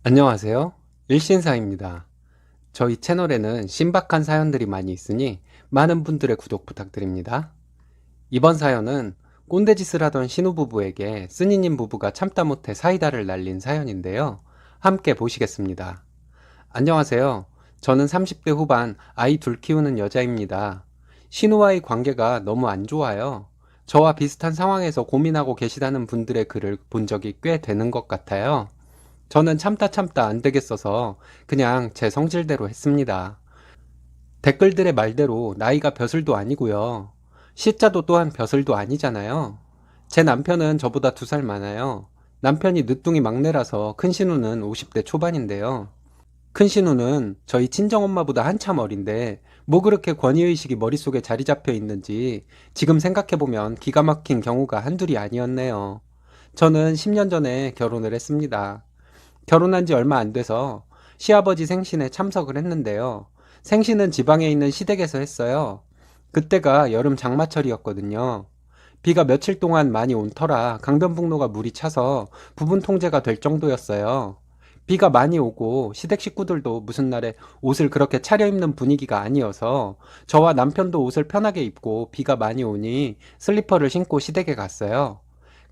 안녕하세요. 일신사입니다. 저희 채널에는 신박한 사연들이 많이 있으니 많은 분들의 구독 부탁드립니다. 이번 사연은 꼰대짓을 하던 신우부부에게 쓰니님 부부가 참다 못해 사이다를 날린 사연인데요. 함께 보시겠습니다. 안녕하세요. 저는 30대 후반 아이 둘 키우는 여자입니다. 신우와의 관계가 너무 안 좋아요. 저와 비슷한 상황에서 고민하고 계시다는 분들의 글을 본 적이 꽤 되는 것 같아요. 저는 참다 참다 안 되겠어서 그냥 제 성질대로 했습니다. 댓글들의 말대로 나이가 벼슬도 아니고요. 시자도 또한 벼슬도 아니잖아요. 제 남편은 저보다 2살 많아요. 남편이 늦둥이 막내라서 큰 신우는 50대 초반인데요. 큰 신우는 저희 친정엄마보다 한참 어린데 뭐 그렇게 권위의식이 머릿속에 자리 잡혀 있는지 지금 생각해보면 기가 막힌 경우가 한둘이 아니었네요. 저는 10년 전에 결혼을 했습니다. 결혼한 지 얼마 안 돼서 시아버지 생신에 참석을 했는데요. 생신은 지방에 있는 시댁에서 했어요. 그때가 여름 장마철이었거든요. 비가 며칠 동안 많이 온 터라 강변북로가 물이 차서 부분 통제가 될 정도였어요. 비가 많이 오고 시댁 식구들도 무슨 날에 옷을 그렇게 차려입는 분위기가 아니어서 저와 남편도 옷을 편하게 입고 비가 많이 오니 슬리퍼를 신고 시댁에 갔어요.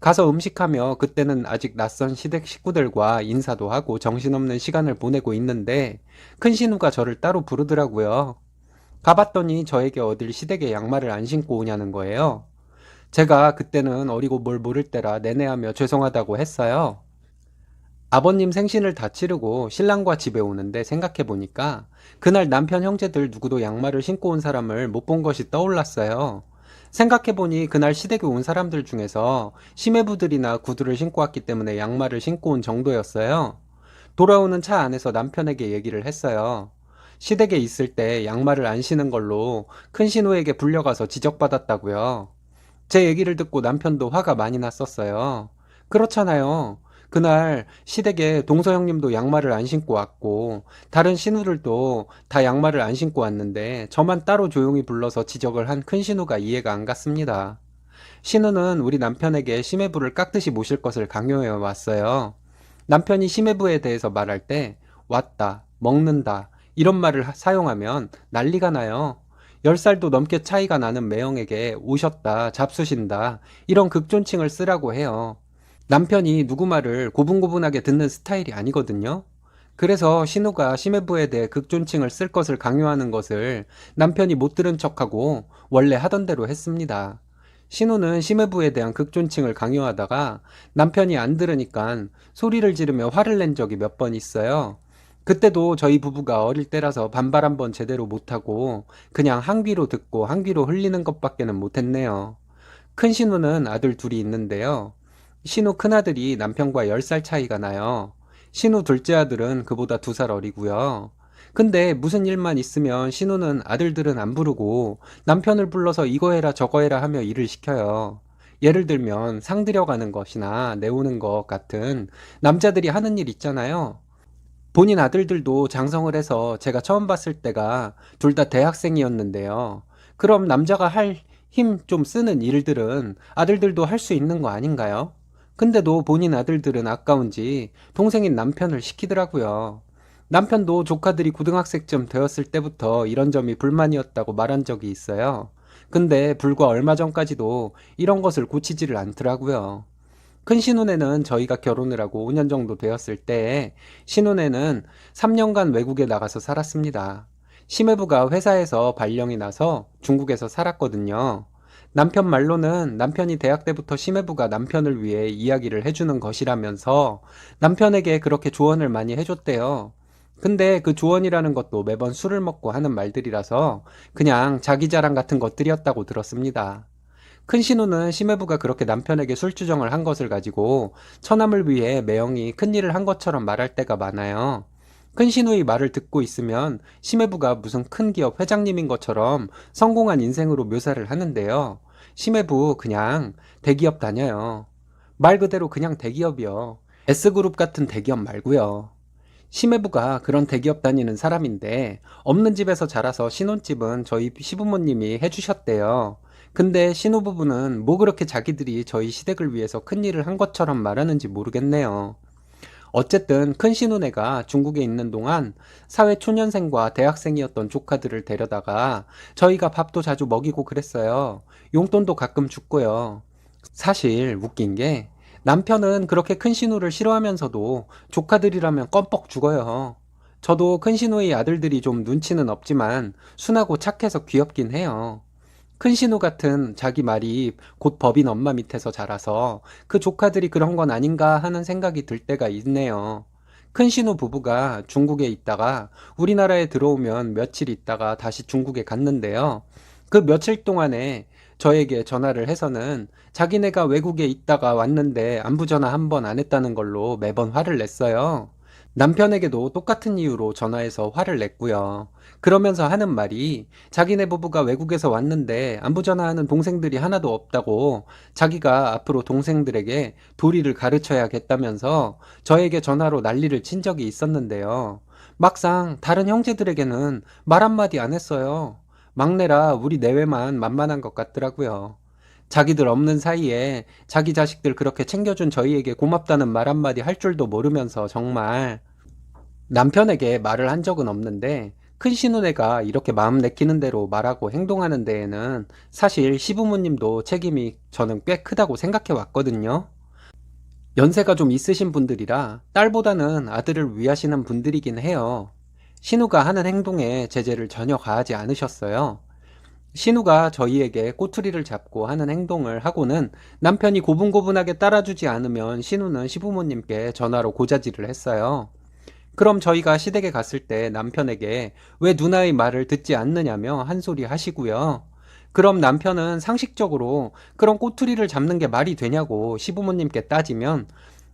가서 음식하며 그때는 아직 낯선 시댁 식구들과 인사도 하고 정신없는 시간을 보내고 있는데 큰 신우가 저를 따로 부르더라고요. 가봤더니 저에게 어딜 시댁에 양말을 안 신고 오냐는 거예요. 제가 그때는 어리고 뭘 모를 때라 내내하며 죄송하다고 했어요. 아버님 생신을 다 치르고 신랑과 집에 오는데 생각해보니까 그날 남편 형제들 누구도 양말을 신고 온 사람을 못 본 것이 떠올랐어요. 생각해보니 그날 시댁에 온 사람들 중에서 시매부들이나 구두를 신고 왔기 때문에 양말을 신고 온 정도였어요. 돌아오는 차 안에서 남편에게 얘기를 했어요. 시댁에 있을 때 양말을 안 신은 걸로 큰 신우에게 불려가서 지적받았다고요. 제 얘기를 듣고 남편도 화가 많이 났었어요. 그렇잖아요. 그날 시댁에 동서 형님도 양말을 안 신고 왔고 다른 신우들도 다 양말을 안 신고 왔는데 저만 따로 조용히 불러서 지적을 한 큰 신우가 이해가 안 갔습니다. 신우는 우리 남편에게 심해부를 깍듯이 모실 것을 강요해 왔어요. 남편이 심해부에 대해서 말할 때 왔다, 먹는다 이런 말을 사용하면 난리가 나요. 10살도 넘게 차이가 나는 매형에게 오셨다, 잡수신다 이런 극존칭을 쓰라고 해요. 남편이 누구 말을 고분고분하게 듣는 스타일이 아니거든요. 그래서 신우가 심해부에 대해 극존칭을 쓸 것을 강요하는 것을 남편이 못 들은 척하고 원래 하던 대로 했습니다. 신우는 심해부에 대한 극존칭을 강요하다가 남편이 안 들으니까 소리를 지르며 화를 낸 적이 몇 번 있어요. 그때도 저희 부부가 어릴 때라서 반발 한번 제대로 못하고 그냥 한 귀로 듣고 한 귀로 흘리는 것밖에는 못했네요. 큰 신우는 아들 둘이 있는데요. 신우 큰아들이 남편과 10살 차이가 나요. 신우 둘째 아들은 그보다 2살 어리고요. 근데 무슨 일만 있으면 신우는 아들들은 안 부르고 남편을 불러서 이거 해라 저거 해라 하며 일을 시켜요. 예를 들면 상 들여가는 것이나 내오는 것 같은 남자들이 하는 일 있잖아요. 본인 아들들도 장성을 해서 제가 처음 봤을 때가 둘 다 대학생이었는데요. 그럼 남자가 할 힘 좀 쓰는 일들은 아들들도 할 수 있는 거 아닌가요? 근데도 본인 아들들은 아까운지 동생인 남편을 시키더라고요. 남편도 조카들이 고등학생쯤 되었을 때부터 이런 점이 불만이었다고 말한 적이 있어요. 근데 불과 얼마 전까지도 이런 것을 고치지를 않더라고요. 큰 신혼에는 저희가 결혼을 하고 5년 정도 되었을 때 신혼에는 3년간 외국에 나가서 살았습니다. 심해부가 회사에서 발령이 나서 중국에서 살았거든요. 남편 말로는 남편이 대학 때부터 심해부가 남편을 위해 이야기를 해주는 것이라면서 남편에게 그렇게 조언을 많이 해줬대요. 근데 그 조언이라는 것도 매번 술을 먹고 하는 말들이라서 그냥 자기 자랑 같은 것들이었다고 들었습니다. 큰 신우는 심해부가 그렇게 남편에게 술주정을 한 것을 가지고 처남을 위해 매형이 큰일을 한 것처럼 말할 때가 많아요. 큰 신우의 말을 듣고 있으면 심해부가 무슨 큰 기업 회장님인 것처럼 성공한 인생으로 묘사를 하는데요. 심해부 그냥 대기업 다녀요. 말 그대로 그냥 대기업이요. S그룹 같은 대기업 말고요. 심해부가 그런 대기업 다니는 사람인데 없는 집에서 자라서 신혼집은 저희 시부모님이 해주셨대요. 근데 신혼부부는 뭐 그렇게 자기들이 저희 시댁을 위해서 큰일을 한 것처럼 말하는지 모르겠네요. 어쨌든 큰 신우네가 중국에 있는 동안 사회초년생과 대학생이었던 조카들을 데려다가 저희가 밥도 자주 먹이고 그랬어요. 용돈도 가끔 줬고요. 사실 웃긴 게 남편은 그렇게 큰 신우를 싫어하면서도 조카들이라면 껌뻑 죽어요. 저도 큰 신우의 아들들이 좀 눈치는 없지만 순하고 착해서 귀엽긴 해요. 큰 신우 같은 자기 말이 곧 법인 엄마 밑에서 자라서 그 조카들이 그런 건 아닌가 하는 생각이 들 때가 있네요. 큰 신우 부부가 중국에 있다가 우리나라에 들어오면 며칠 있다가 다시 중국에 갔는데요. 그 며칠 동안에 저에게 전화를 해서는 자기네가 외국에 있다가 왔는데 안부 전화 한 번 안 했다는 걸로 매번 화를 냈어요. 남편에게도 똑같은 이유로 전화해서 화를 냈고요. 그러면서 하는 말이 자기네 부부가 외국에서 왔는데 안부 전화하는 동생들이 하나도 없다고 자기가 앞으로 동생들에게 도리를 가르쳐야겠다면서 저에게 전화로 난리를 친 적이 있었는데요. 막상 다른 형제들에게는 말 한마디 안 했어요. 막내라 우리 내외만 만만한 것 같더라고요. 자기들 없는 사이에 자기 자식들 그렇게 챙겨준 저희에게 고맙다는 말 한마디 할 줄도 모르면서 정말 남편에게 말을 한 적은 없는데 큰 시누네가 이렇게 마음 내키는 대로 말하고 행동하는 데에는 사실 시부모님도 책임이 저는 꽤 크다고 생각해 왔거든요. 연세가 좀 있으신 분들이라 딸보다는 아들을 위하시는 분들이긴 해요. 신우가 하는 행동에 제재를 전혀 가하지 않으셨어요. 신우가 저희에게 꼬투리를 잡고 하는 행동을 하고는 남편이 고분고분하게 따라주지 않으면 신우는 시부모님께 전화로 고자질을 했어요. 그럼 저희가 시댁에 갔을 때 남편에게 왜 누나의 말을 듣지 않느냐며 한 소리 하시고요. 그럼 남편은 상식적으로 그런 꼬투리를 잡는 게 말이 되냐고 시부모님께 따지면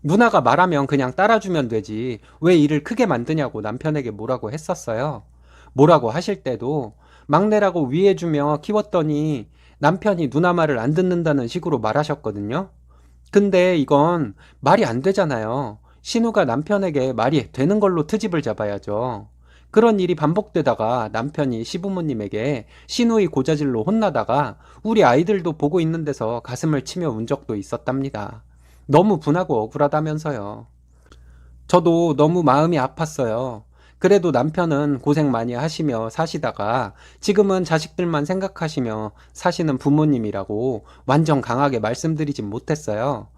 누나가 말하면 그냥 따라주면 되지 왜 일을 크게 만드냐고 남편에게 뭐라고 했었어요. 뭐라고 하실 때도 막내라고 위해주며 키웠더니 남편이 누나 말을 안 듣는다는 식으로 말하셨거든요. 근데 이건 말이 안 되잖아요. 신우가 남편에게 말이 되는 걸로 트집을 잡아야죠. 그런 일이 반복되다가 남편이 시부모님에게 신우의 고자질로 혼나다가 우리 아이들도 보고 있는 데서 가슴을 치며 운 적도 있었답니다. 너무 분하고 억울하다면서요. 저도 너무 마음이 아팠어요. 그래도 남편은 고생 많이 하시며 사시다가 지금은 자식들만 생각하시며 사시는 부모님이라고 완전 강하게 말씀드리진 못했어요.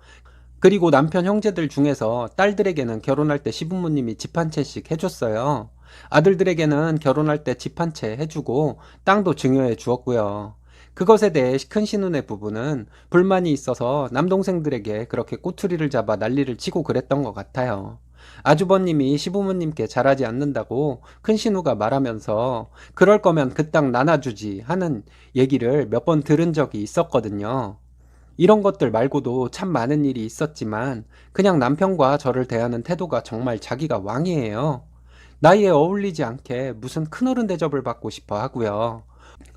그리고 남편 형제들 중에서 딸들에게는 결혼할 때 시부모님이 집 한 채씩 해줬어요. 아들들에게는 결혼할 때 집 한 채 해주고 땅도 증여해 주었고요. 그것에 대해 큰 신우네 부부는 불만이 있어서 남동생들에게 그렇게 꼬투리를 잡아 난리를 치고 그랬던 것 같아요. 아주버님이 시부모님께 잘하지 않는다고 큰 신우가 말하면서 그럴 거면 그 땅 나눠주지 하는 얘기를 몇 번 들은 적이 있었거든요. 이런 것들 말고도 참 많은 일이 있었지만 그냥 남편과 저를 대하는 태도가 정말 자기가 왕이에요. 나이에 어울리지 않게 무슨 큰어른 대접을 받고 싶어 하고요.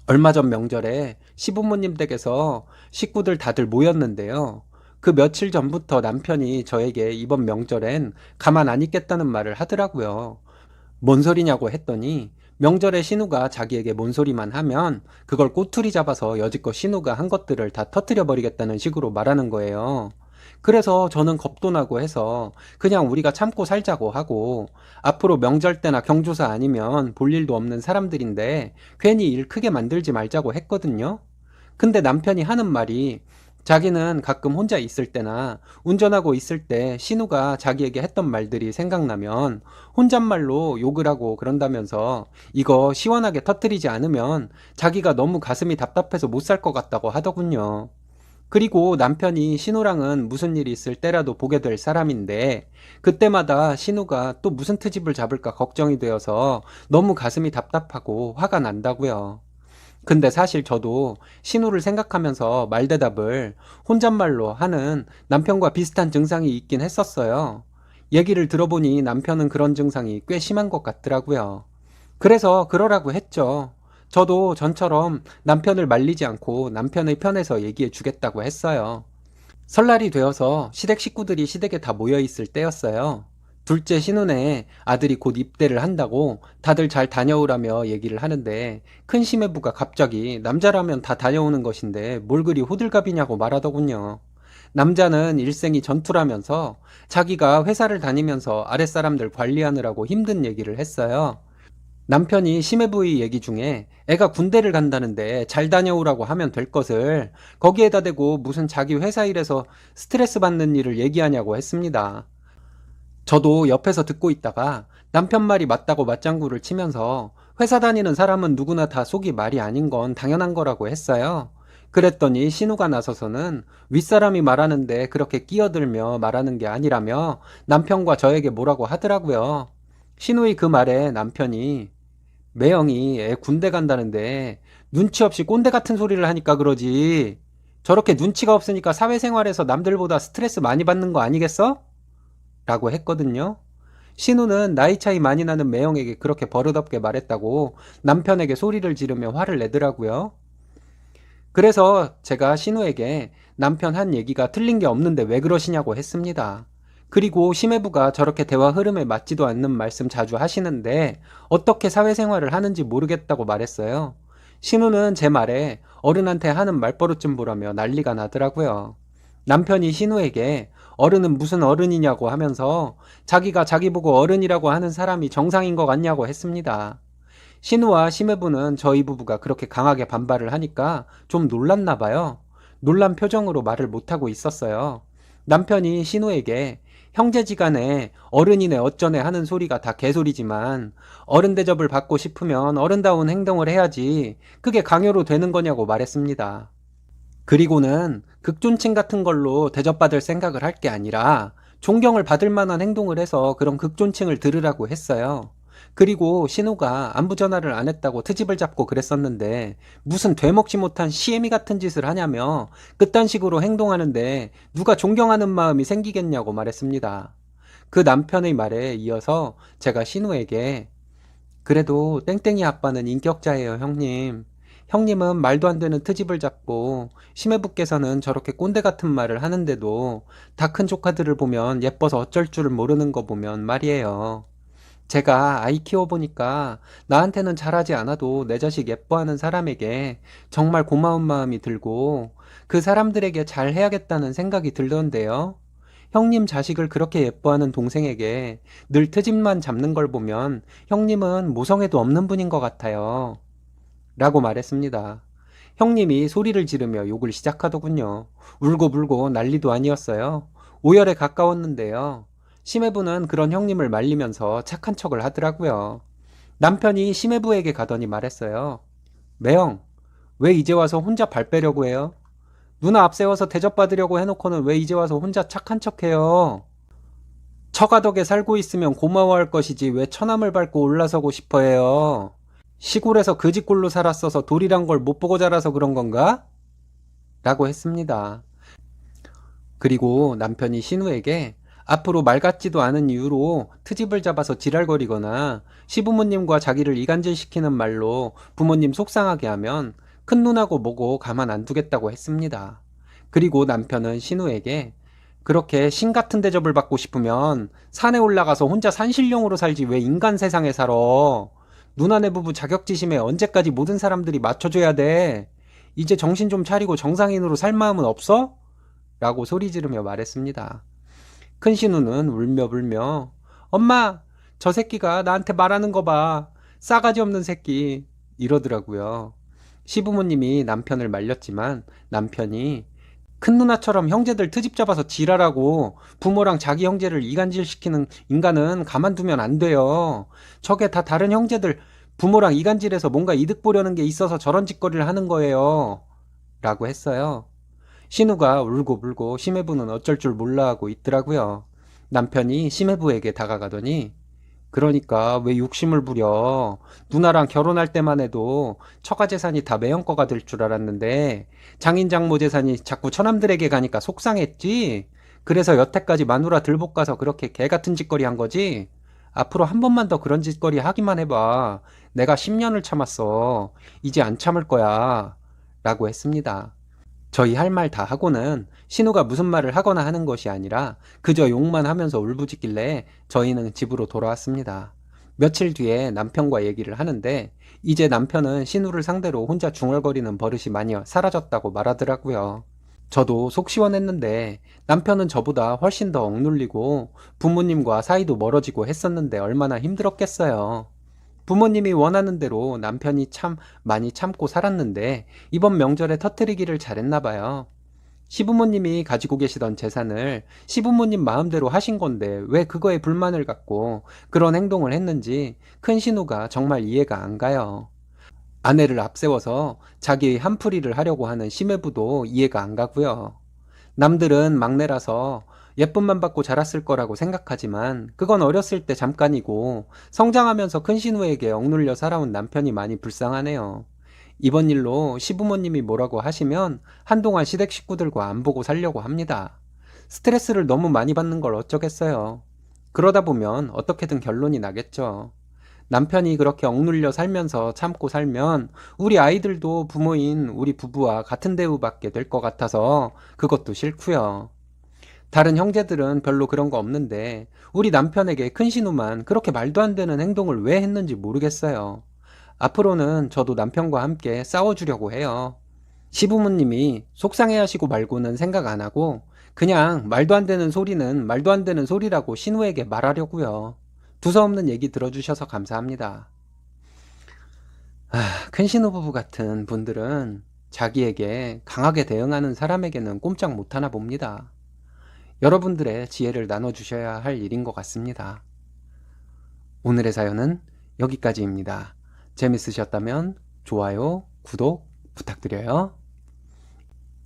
얼마 전 명절에 시부모님 댁에서 식구들 다들 모였는데요. 그 며칠 전부터 남편이 저에게 이번 명절엔 가만 안 있겠다는 말을 하더라고요. 뭔 소리냐고 했더니 명절에 신우가 자기에게 뭔 소리만 하면 그걸 꼬투리 잡아서 여지껏 신우가 한 것들을 다 터뜨려 버리겠다는 식으로 말하는 거예요. 그래서 저는 겁도 나고 해서 그냥 우리가 참고 살자고 하고 앞으로 명절 때나 경조사 아니면 볼 일도 없는 사람들인데 괜히 일 크게 만들지 말자고 했거든요. 근데 남편이 하는 말이 자기는 가끔 혼자 있을 때나 운전하고 있을 때 신우가 자기에게 했던 말들이 생각나면 혼잣말로 욕을 하고 그런다면서 이거 시원하게 터뜨리지 않으면 자기가 너무 가슴이 답답해서 못 살 것 같다고 하더군요. 그리고 남편이 신우랑은 무슨 일이 있을 때라도 보게 될 사람인데 그때마다 신우가 또 무슨 트집을 잡을까 걱정이 되어서 너무 가슴이 답답하고 화가 난다고요. 근데 사실 저도 신우를 생각하면서 말대답을 혼잣말로 하는 남편과 비슷한 증상이 있긴 했었어요. 얘기를 들어보니 남편은 그런 증상이 꽤 심한 것 같더라고요. 그래서 그러라고 했죠. 저도 전처럼 남편을 말리지 않고 남편의 편에서 얘기해 주겠다고 했어요. 설날이 되어서 시댁 식구들이 시댁에 다 모여 있을 때였어요. 둘째 신혼에 아들이 곧 입대를 한다고 다들 잘 다녀오라며 얘기를 하는데 큰 시매부가 갑자기 남자라면 다 다녀오는 것인데 뭘 그리 호들갑이냐고 말하더군요. 남자는 일생이 전투라면서 자기가 회사를 다니면서 아랫사람들 관리하느라고 힘든 얘기를 했어요. 남편이 심해부의 얘기 중에 애가 군대를 간다는데 잘 다녀오라고 하면 될 것을 거기에다 대고 무슨 자기 회사 일에서 스트레스 받는 일을 얘기하냐고 했습니다. 저도 옆에서 듣고 있다가 남편 말이 맞다고 맞장구를 치면서 회사 다니는 사람은 누구나 다 속이 말이 아닌 건 당연한 거라고 했어요. 그랬더니 신우가 나서서는 윗사람이 말하는데 그렇게 끼어들며 말하는 게 아니라며 남편과 저에게 뭐라고 하더라고요. 신우의 그 말에 남편이 매형이 애 군대 간다는데 눈치 없이 꼰대 같은 소리를 하니까 그러지. 저렇게 눈치가 없으니까 사회생활에서 남들보다 스트레스 많이 받는 거 아니겠어? 라고 했거든요. 신우는 나이 차이 많이 나는 매형에게 그렇게 버릇없게 말했다고 남편에게 소리를 지르며 화를 내더라고요. 그래서 제가 신우에게 남편 한 얘기가 틀린 게 없는데 왜 그러시냐고 했습니다. 그리고 심해부가 저렇게 대화 흐름에 맞지도 않는 말씀 자주 하시는데 어떻게 사회생활을 하는지 모르겠다고 말했어요. 신우는 제 말에 어른한테 하는 말버릇 좀 보라며 난리가 나더라고요. 남편이 신우에게 어른은 무슨 어른이냐고 하면서 자기가 자기 보고 어른이라고 하는 사람이 정상인 것 같냐고 했습니다. 신우와 심해부는 저희 부부가 그렇게 강하게 반발을 하니까 좀 놀랐나 봐요. 놀란 표정으로 말을 못하고 있었어요. 남편이 신우에게 형제지간에 어른이네 어쩌네 하는 소리가 다 개소리지만 어른 대접을 받고 싶으면 어른다운 행동을 해야지 그게 강요로 되는 거냐고 말했습니다. 그리고는 극존칭 같은 걸로 대접받을 생각을 할 게 아니라 존경을 받을 만한 행동을 해서 그런 극존칭을 들으라고 했어요. 그리고 신우가 안부 전화를 안 했다고 트집을 잡고 그랬었는데 무슨 되먹지 못한 시애미 같은 짓을 하냐며 그딴 식으로 행동하는데 누가 존경하는 마음이 생기겠냐고 말했습니다. 그 남편의 말에 이어서 제가 신우에게 그래도 땡땡이 아빠는 인격자예요, 형님. 형님은 말도 안 되는 트집을 잡고 심해부께서는 저렇게 꼰대 같은 말을 하는데도 다 큰 조카들을 보면 예뻐서 어쩔 줄을 모르는 거 보면 말이에요. 제가 아이 키워보니까 나한테는 잘하지 않아도 내 자식 예뻐하는 사람에게 정말 고마운 마음이 들고 그 사람들에게 잘 해야겠다는 생각이 들던데요. 형님 자식을 그렇게 예뻐하는 동생에게 늘 트집만 잡는 걸 보면 형님은 모성애도 없는 분인 것 같아요. 라고 말했습니다. 형님이 소리를 지르며 욕을 시작하더군요. 울고불고 난리도 아니었어요. 오열에 가까웠는데요. 심해부는 그런 형님을 말리면서 착한 척을 하더라고요. 남편이 심해부에게 가더니 말했어요. 매형, 왜 이제 와서 혼자 발 빼려고 해요? 누나 앞세워서 대접받으려고 해놓고는 왜 이제 와서 혼자 착한 척해요? 처가덕에 살고 있으면 고마워할 것이지 왜 처남을 밟고 올라서고 싶어 해요? 시골에서 그 집꼴로 살았어서 돌이란 걸 못 보고 자라서 그런 건가? 라고 했습니다. 그리고 남편이 신우에게 앞으로 말 같지도 않은 이유로 트집을 잡아서 지랄거리거나 시부모님과 자기를 이간질시키는 말로 부모님 속상하게 하면 큰 눈하고 뭐고 가만 안 두겠다고 했습니다. 그리고 남편은 신우에게 그렇게 신 같은 대접을 받고 싶으면 산에 올라가서 혼자 산신령으로 살지 왜 인간 세상에 살아? 누나네 부부 자격지심에 언제까지 모든 사람들이 맞춰줘야 돼? 이제 정신 좀 차리고 정상인으로 살 마음은 없어? 라고 소리 지르며 말했습니다. 큰 신우는 울며불며 엄마, 저 새끼가 나한테 말하는 거 봐. 싸가지 없는 새끼. 이러더라고요. 시부모님이 남편을 말렸지만 남편이 큰 누나처럼 형제들 트집 잡아서 지랄하고 부모랑 자기 형제를 이간질시키는 인간은 가만두면 안 돼요. 저게 다 다른 형제들 부모랑 이간질해서 뭔가 이득 보려는 게 있어서 저런 짓거리를 하는 거예요. 라고 했어요. 신우가 울고불고 심해부는 어쩔 줄 몰라 하고 있더라고요. 남편이 심해부에게 다가가더니 그러니까 왜 욕심을 부려? 누나랑 결혼할 때만 해도 처가 재산이 다 매형 거가 될 줄 알았는데 장인 장모 재산이 자꾸 처남들에게 가니까 속상했지? 그래서 여태까지 마누라 들복 가서 그렇게 개 같은 짓거리 한 거지? 앞으로 한 번만 더 그런 짓거리 하기만 해봐. 내가 10년을 참았어. 이제 안 참을 거야. 라고 했습니다. 저희 할 말 다 하고는 신우가 무슨 말을 하거나 하는 것이 아니라 그저 욕만 하면서 울부짖길래 저희는 집으로 돌아왔습니다. 며칠 뒤에 남편과 얘기를 하는데 이제 남편은 신우를 상대로 혼자 중얼거리는 버릇이 많이 사라졌다고 말하더라고요. 저도 속 시원했는데 남편은 저보다 훨씬 더 억눌리고 부모님과 사이도 멀어지고 했었는데 얼마나 힘들었겠어요. 부모님이 원하는 대로 남편이 참 많이 참고 살았는데 이번 명절에 터뜨리기를 잘했나 봐요. 시부모님이 가지고 계시던 재산을 시부모님 마음대로 하신 건데 왜 그거에 불만을 갖고 그런 행동을 했는지 큰 신우가 정말 이해가 안 가요. 아내를 앞세워서 자기 한풀이를 하려고 하는 심해부도 이해가 안 가고요. 남들은 막내라서 예쁨만 받고 자랐을 거라고 생각하지만 그건 어렸을 때 잠깐이고 성장하면서 큰 신우에게 억눌려 살아온 남편이 많이 불쌍하네요. 이번 일로 시부모님이 뭐라고 하시면 한동안 시댁 식구들과 안 보고 살려고 합니다. 스트레스를 너무 많이 받는 걸 어쩌겠어요. 그러다 보면 어떻게든 결론이 나겠죠. 남편이 그렇게 억눌려 살면서 참고 살면 우리 아이들도 부모인 우리 부부와 같은 대우받게 될 것 같아서 그것도 싫고요. 다른 형제들은 별로 그런 거 없는데 우리 남편에게 큰 신우만 그렇게 말도 안 되는 행동을 왜 했는지 모르겠어요. 앞으로는 저도 남편과 함께 싸워주려고 해요. 시부모님이 속상해하시고 말고는 생각 안 하고 그냥 말도 안 되는 소리는 말도 안 되는 소리라고 신우에게 말하려고요. 두서없는 얘기 들어주셔서 감사합니다. 큰 신우 부부 같은 분들은 자기에게 강하게 대응하는 사람에게는 꼼짝 못하나 봅니다. 여러분들의 지혜를 나눠주셔야 할 일인 것 같습니다. 오늘의 사연은 여기까지입니다. 재밌으셨다면 좋아요, 구독 부탁드려요.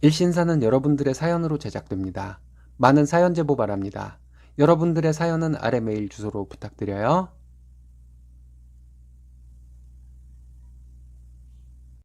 일신사는 여러분들의 사연으로 제작됩니다. 많은 사연 제보 바랍니다. 여러분들의 사연은 아래 메일 주소로 부탁드려요.